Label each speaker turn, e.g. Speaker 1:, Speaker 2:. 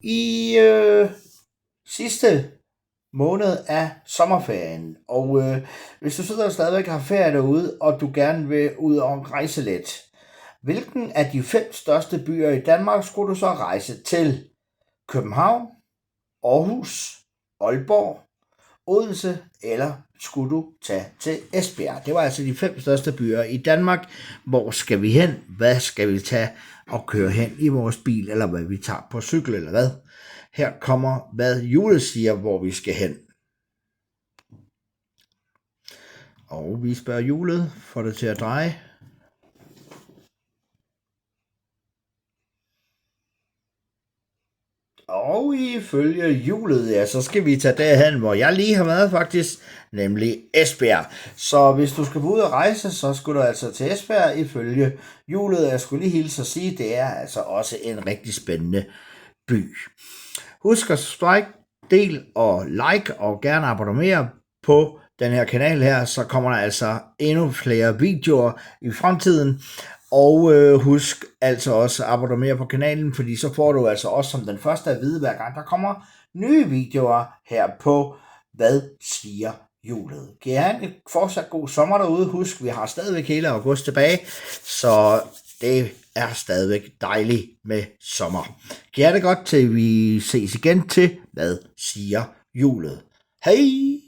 Speaker 1: i sidste måned af sommerferien, og hvis du sidder og stadigvæk har ferie derude, og du gerne vil ud og rejse lidt, hvilken af de 5 største byer i Danmark skulle du så rejse til? København, Aarhus, Aalborg, Odense, eller skulle du tage til Esbjerg? Det var altså de 5 største byer i Danmark. Hvor skal vi hen? Hvad skal vi tage og køre hen i vores bil, eller hvad vi tager på cykel, eller hvad? Her kommer, hvad Julet siger, hvor vi skal hen. Og vi spørger Julet, får det til at dreje. Og ifølge Julet, ja, så skal vi tage derhen, hvor jeg lige har været faktisk, nemlig Esbjerg. Så hvis du skal ud og rejse, så skulle du altså til Esbjerg ifølge Julet. Jeg skulle lige hilse at sige, det er altså også en rigtig spændende by. Husk at subscribe, del og like, og gerne abonnere på den her kanal her, så kommer der altså endnu flere videoer i fremtiden. Og husk altså også at abonnere på kanalen, fordi så får du altså også som den første at vide, hver gang der kommer nye videoer her på Hvad siger Julet. Kan I have en fortsat god sommer derude. Husk, vi har stadigvæk hele august tilbage, så det er stadigvæk dejligt med sommer. Kan I have det godt, til vi ses igen til Hvad siger Julet. Hej!